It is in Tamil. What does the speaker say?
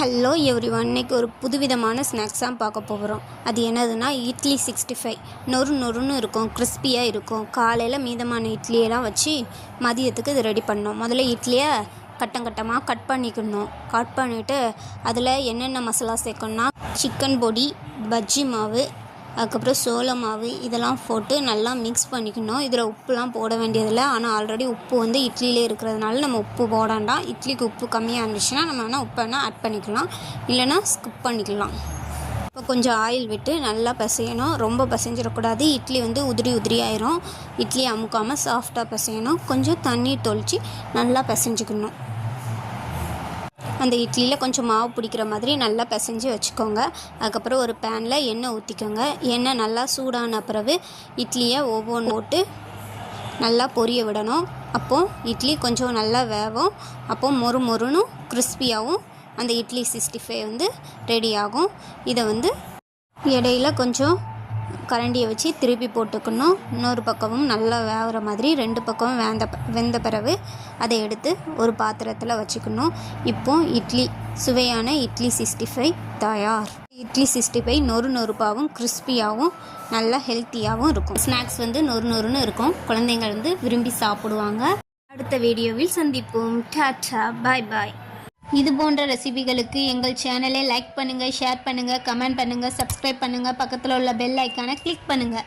ஹலோ எவ்ரிவன், இன்னைக்கு ஒரு புதுவிதமான ஸ்நாக்ஸ் தான் பார்க்க போகிறோம். அது என்னதுன்னா இட்லி 65. நொறு நொறுன்னு இருக்கும், கிறிஸ்பியாக இருக்கும். காலையில் மீதமான இட்லியெல்லாம் வச்சு மதியத்துக்கு இது ரெடி பண்ணோம். முதல்ல இட்லியை கட்டமாக கட் பண்ணிக்கணும். கட் பண்ணிவிட்டு அதில் என்னென்ன மசாலா சேர்க்கணும்னா சிக்கன் பொடி, பஜ்ஜி மாவு, அதுக்கப்புறம் சோள மாவு இதெல்லாம் போட்டு நல்லா மிக்ஸ் பண்ணிக்கணும். இதில் உப்புலாம் போட வேண்டியதில்லை. ஆனால் ஆல்ரெடி உப்பு வந்து இட்லியிலே இருக்கிறதுனால நம்ம உப்பு போடாண்டாம். இட்லிக்கு உப்பு கம்மியாக இருந்துச்சுன்னா நம்ம வேணால் உப்பு வேணால் ஆட் பண்ணிக்கலாம், இல்லைனா ஸ்கிப் பண்ணிக்கலாம். இப்போ கொஞ்சம் ஆயில் விட்டு நல்லா பிசையணும். ரொம்ப பிசைஞ்சிடக்கூடாது, இட்லி வந்து உதிரி ஆயிரும். இட்லி அமுக்காமல் சாஃப்டாக பிசையணும். கொஞ்சம் தண்ணி தொளிச்சு நல்லா பிசைஞ்சிக்கணும். அந்த இட்லியில் கொஞ்சம் மாவு பிடிக்கிற மாதிரி நல்லா பிசைஞ்சு வச்சுக்கோங்க. அதுக்கப்புறம் ஒரு பேனில் எண்ணெய் ஊற்றிக்கோங்க. எண்ணெய் நல்லா சூடான பிறகு இட்லியை ஒவ்வொன்று போட்டு நல்லா பொரிய விடணும். அப்போது இட்லி கொஞ்சம் நல்லா வேகும். அப்போது மொறுன்னு கிறிஸ்பியாகவும் அந்த இட்லி 65 வந்து ரெடி ஆகும். இதை வந்து இடையில கொஞ்சம் கரண்டியை வச்சு திருப்பி போட்டுக்கணும். இன்னொரு பக்கமும் நல்லா வேகிற மாதிரி 2 பக்கமும் வெந்த பிறகு அதை எடுத்து ஒரு பாத்திரத்தில் வச்சுக்கணும். இப்போது சுவையான இட்லி 65 தயார். இட்லி 65 நொறுப்பாகவும் கிறிஸ்பியாகவும் நல்லா ஹெல்த்தியாகவும் இருக்கும். ஸ்நாக்ஸ் வந்து நொறுன்னு இருக்கும். குழந்தைங்க வந்து விரும்பி சாப்பிடுவாங்க. அடுத்த வீடியோவில் சந்திப்போம். டாட்டா, பாய் பாய். இது போன்ற ரெசிபிகளுக்கு எங்கள் சேனலை லைக் பண்ணுங்கள், ஷேர் பண்ணுங்கள், கமெண்ட் பண்ணுங்கள், சப்ஸ்கிரைப் பண்ணுங்கள். பக்கத்தில் உள்ள பெல் ஐக்கானை கிளிக் பண்ணுங்கள்.